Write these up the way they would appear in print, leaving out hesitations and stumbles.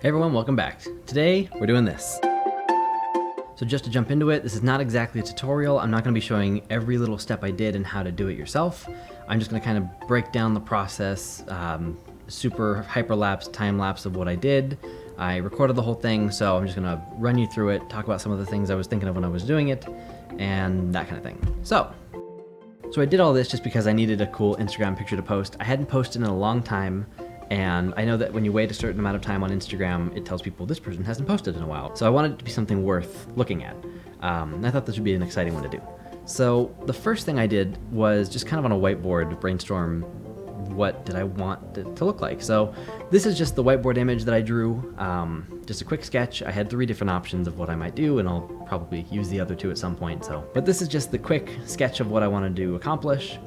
Hey everyone, welcome back. Today, we're doing this. So just to jump into it, this is not exactly a tutorial. I'm not gonna be showing every little step I did and how to do it yourself. I'm just gonna kind of break down the process, super hyperlapse, time-lapse of what I did. I recorded the whole thing, so I'm just gonna run you through it, talk about some of the things I was thinking of when I was doing it, and that kind of thing. So I did all this just because I needed a cool Instagram picture to post. I hadn't posted in a long time, and I know that when you wait a certain amount of time on Instagram, it tells people this person hasn't posted in a while. So I wanted it to be something worth looking at. I thought this would be an exciting one to do. So the first thing I did was just kind of on a whiteboard brainstorm what did I want it to look like. So this is just the whiteboard image that I drew, just a quick sketch. I had 3 different options of what I might do, and I'll probably use the other 2 at some point. But this is just the quick sketch of what I wanted to accomplish.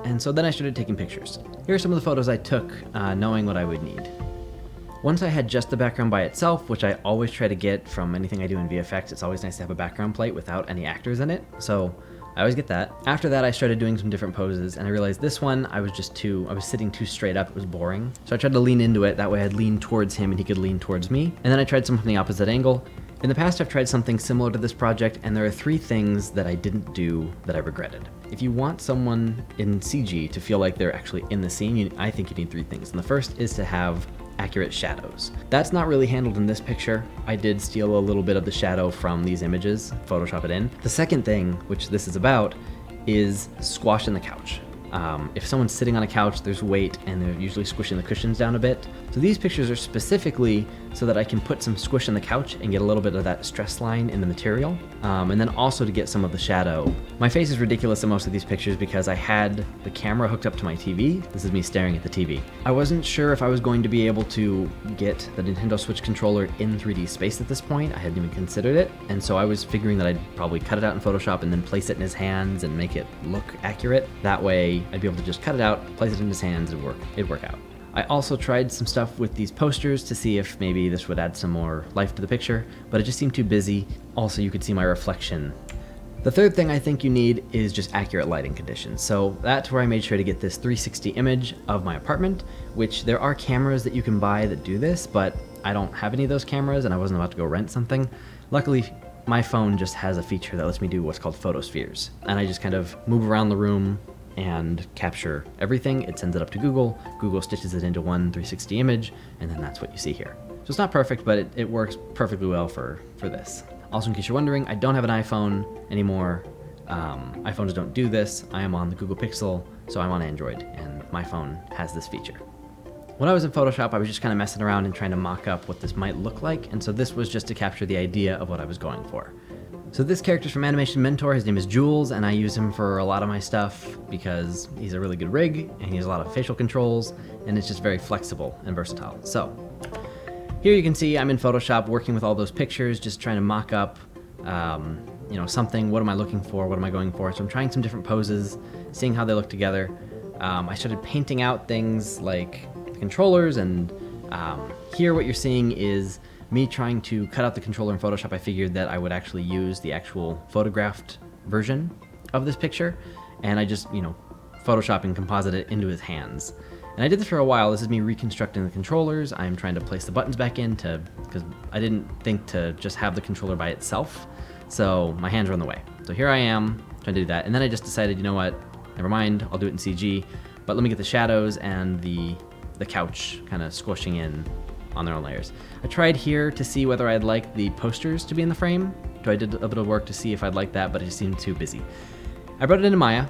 And so then I started taking pictures. Here are some of the photos I took, knowing what I would need. Once I had just the background by itself, which I always try to get from anything I do in VFX, it's always nice to have a background plate without any actors in it, so I always get that. After that, I started doing some different poses, and I realized this one, I was sitting too straight up, it was boring. So I tried to lean into it, that way I'd lean towards him and he could lean towards me. And then I tried something from the opposite angle. In the past, I've tried something similar to this project, and there are 3 things that I didn't do that I regretted. If you want someone in CG to feel like they're actually in the scene, I think you need 3 things. And the first is to have accurate shadows. That's not really handled in this picture. I did steal a little bit of the shadow from these images, Photoshop it in. The second thing, which this is about, is squash in the couch. If someone's sitting on a couch, there's weight, and they're usually squishing the cushions down a bit. So these pictures are specifically so that I can put some squish in the couch and get a little bit of that stress line in the material, and then also to get some of the shadow. My face is ridiculous in most of these pictures because I had the camera hooked up to my TV. This is me staring at the TV. I wasn't sure if I was going to be able to get the Nintendo Switch controller in 3D space at this point. I hadn't even considered it, and so I was figuring that I'd probably cut it out in Photoshop and then place it in his hands and make it look accurate. That way, I'd be able to just cut it out, place it in his hands, and it'd work out. I also tried some stuff with these posters to see if maybe this would add some more life to the picture, but it just seemed too busy. Also, you could see my reflection. The third thing I think you need is just accurate lighting conditions. So that's where I made sure to get this 360 image of my apartment, which there are cameras that you can buy that do this, but I don't have any of those cameras and I wasn't about to go rent something. Luckily, my phone just has a feature that lets me do what's called photospheres, and I just kind of move around the room and capture everything. It sends it up to Google. Google stitches it into one 360 image, and then that's what you see here. So it's not perfect, but it works perfectly well for this. Also, in case you're wondering, I don't have an iPhone anymore. iPhones don't do this. I am on the Google Pixel, so I'm on Android, and my phone has this feature. When I was in Photoshop, I was just kind of messing around and trying to mock up what this might look like, and so this was just to capture the idea of what I was going for. So this character's from Animation Mentor. His name is Jules, and I use him for a lot of my stuff because he's a really good rig, and he has a lot of facial controls, and it's just very flexible and versatile. So here you can see I'm in Photoshop working with all those pictures, just trying to mock up, something. What am I looking for? What am I going for? So I'm trying some different poses, seeing how they look together. I started painting out things like the controllers, and here what you're seeing is me trying to cut out the controller in Photoshop. I figured that I would actually use the actual photographed version of this picture, and I just, Photoshop and composite it into his hands. And I did this for a while. This is me reconstructing the controllers. I'm trying to place the buttons back in because I didn't think to just have the controller by itself, so my hands were in the way. So here I am trying to do that, and then I just decided, you know what, never mind, I'll do it in CG, but let me get the shadows and the couch kind of squishing in on their own layers. I tried here to see whether I'd like the posters to be in the frame. So I did a bit of work to see if I'd like that, but it just seemed too busy. I brought it into Maya.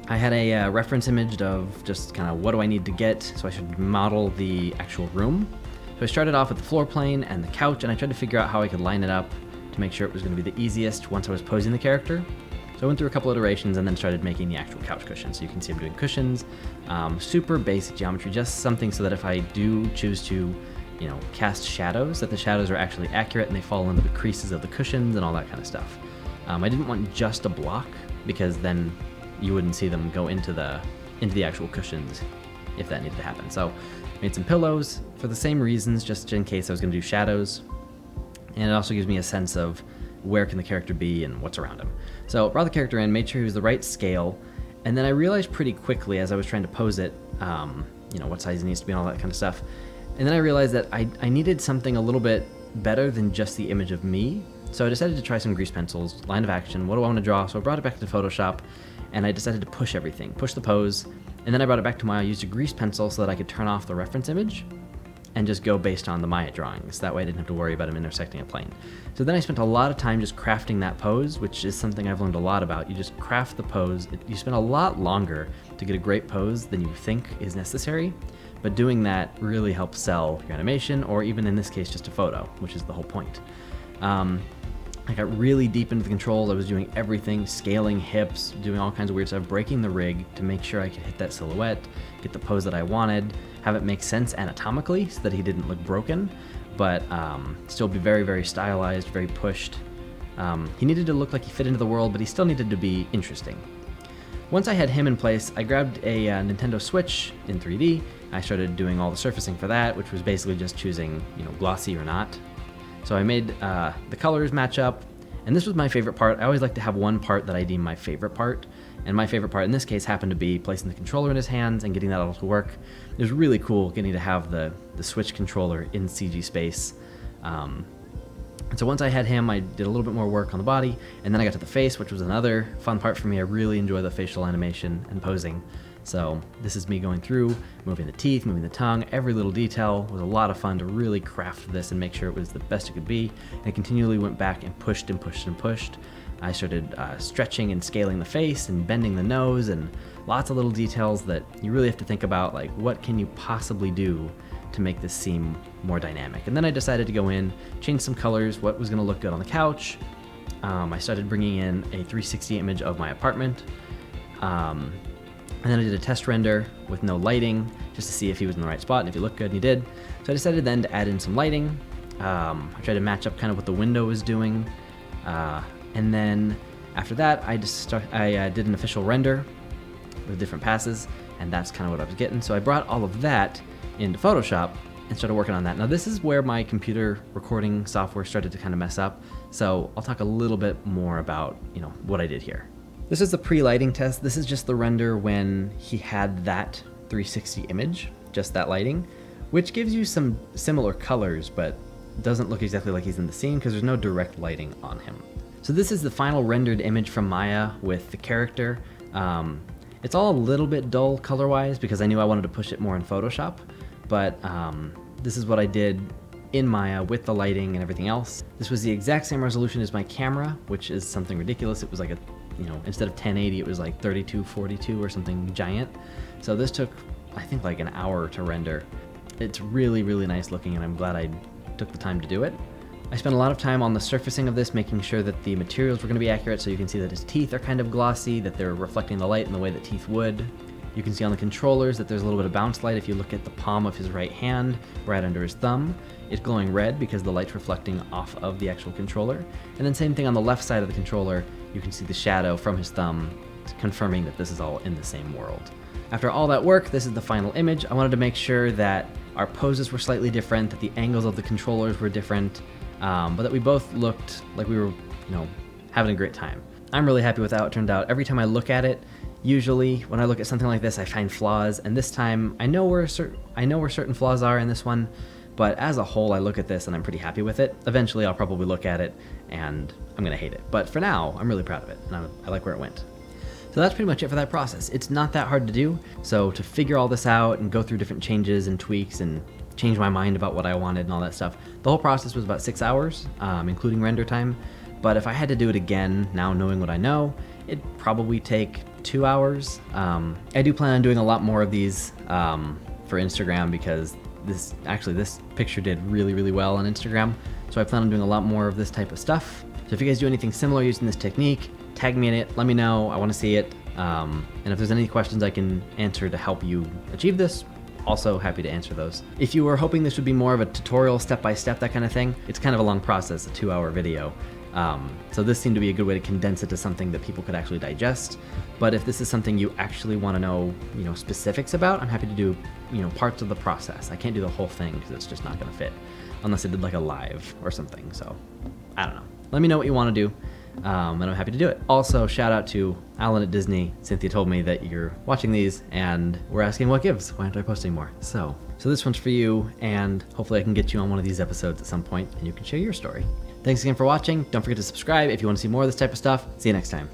I had a reference image of just kind of what do I need to get, so I should model the actual room. So I started off with the floor plane and the couch, and I tried to figure out how I could line it up to make sure it was going to be the easiest once I was posing the character. So I went through a couple iterations and then started making the actual couch cushion. So you can see I'm doing cushions, super basic geometry, just something so that if I do choose to cast shadows, that the shadows are actually accurate and they fall into the creases of the cushions and all that kind of stuff. I didn't want just a block because then you wouldn't see them go into the actual cushions if that needed to happen. So I made some pillows for the same reasons, just in case I was going to do shadows. And it also gives me a sense of where can the character be and what's around him. So brought the character in, made sure he was the right scale, and then I realized pretty quickly as I was trying to pose it, what size he needs to be and all that kind of stuff. And then I realized that I needed something a little bit better than just the image of me. So I decided to try some grease pencils, line of action, what do I want to draw? So I brought it back to Photoshop, and I decided to push everything, push the pose, and then I brought it back to Maya, used a grease pencil so that I could turn off the reference image and just go based on the Maya drawings. That way I didn't have to worry about them intersecting a plane. So then I spent a lot of time just crafting that pose, which is something I've learned a lot about. You just craft the pose. You spend a lot longer to get a great pose than you think is necessary, but doing that really helps sell your animation, or even in this case, just a photo, which is the whole point. I got really deep into the controls. I was doing everything, scaling hips, doing all kinds of weird stuff, breaking the rig to make sure I could hit that silhouette, get the pose that I wanted, have it make sense anatomically so that he didn't look broken, but still be very, very stylized, very pushed. He needed to look like he fit into the world, but he still needed to be interesting. Once I had him in place, I grabbed a Nintendo Switch in 3D. I started doing all the surfacing for that, which was basically just choosing, glossy or not. So I made the colors match up, and this was my favorite part. I always like to have one part that I deem my favorite part, and my favorite part in this case happened to be placing the controller in his hands and getting that all to work. It was really cool getting to have the Switch controller in CG space. And so once I had him, I did a little bit more work on the body, and then I got to the face, which was another fun part for me. I really enjoy the facial animation and posing. So this is me going through, moving the teeth, moving the tongue, every little detail. It was a lot of fun to really craft this and make sure it was the best it could be. And I continually went back and pushed and pushed and pushed. I started stretching and scaling the face and bending the nose, and lots of little details that you really have to think about, like what can you possibly do to make this seem more dynamic. And then I decided to go in, change some colors, what was gonna look good on the couch. I started bringing in a 360 image of my apartment. And then I did a test render with no lighting, just to see if he was in the right spot and if he looked good, and he did. So I decided then to add in some lighting. I tried to match up kind of what the window was doing. And then after that, I did an official render with different passes, and that's kind of what I was getting. So I brought all of that into Photoshop and started working on that. Now this is where my computer recording software started to kind of mess up. So I'll talk a little bit more about, what I did here. This is the pre-lighting test. This is just the render when he had that 360 image, just that lighting, which gives you some similar colors, but doesn't look exactly like he's in the scene because there's no direct lighting on him. So this is the final rendered image from Maya with the character. It's all a little bit dull color-wise because I knew I wanted to push it more in Photoshop, but this is what I did in Maya with the lighting and everything else. This was the exact same resolution as my camera, which is something ridiculous. It was like instead of 1080, it was like 3242 or something giant. So this took, I think, like an hour to render. It's really, really nice looking, and I'm glad I took the time to do it. I spent a lot of time on the surfacing of this, making sure that the materials were going to be accurate, so you can see that his teeth are kind of glossy, that they're reflecting the light in the way that teeth would. You can see on the controllers that there's a little bit of bounce light. If you look at the palm of his right hand, right under his thumb, it's glowing red because the light's reflecting off of the actual controller. And then same thing on the left side of the controller, you can see the shadow from his thumb, confirming that this is all in the same world. After all that work, this is the final image. I wanted to make sure that our poses were slightly different, that the angles of the controllers were different, but that we both looked like we were, having a great time. I'm really happy with how it turned out. Every time I look at it, usually when I look at something like this, I find flaws, and this time I know where certain flaws are in this one, but as a whole, I look at this and I'm pretty happy with it. Eventually, I'll probably look at it and I'm gonna hate it, but for now, I'm really proud of it, and I like where it went. So that's pretty much it for that process. It's not that hard to do, so to figure all this out and go through different changes and tweaks and change my mind about what I wanted and all that stuff, the whole process was about 6 hours, including render time. But if I had to do it again, now knowing what I know, it'd probably take 2 hours. I do plan on doing a lot more of these for Instagram because this picture did really, really well on Instagram. So I plan on doing a lot more of this type of stuff. So if you guys do anything similar using this technique, tag me in it, let me know, I wanna see it. And if there's any questions I can answer to help you achieve this, also happy to answer those. If you were hoping this would be more of a tutorial, step-by-step, that kind of thing, it's kind of a long process, a 2-hour video. So this seemed to be a good way to condense it to something that people could actually digest. But if this is something you actually want to know, specifics about, I'm happy to do, parts of the process. I can't do the whole thing because it's just not going to fit unless I did like a live or something. So I don't know. Let me know what you want to do. and I'm happy to do it. Also, shout out to Alan at Disney. Cynthia told me that you're watching these and we're asking what gives. Why aren't I posting more? So this one's for you, and hopefully I can get you on one of these episodes at some point and you can share your story. Thanks again for watching. Don't forget to subscribe if you want to see more of this type of stuff. See you next time.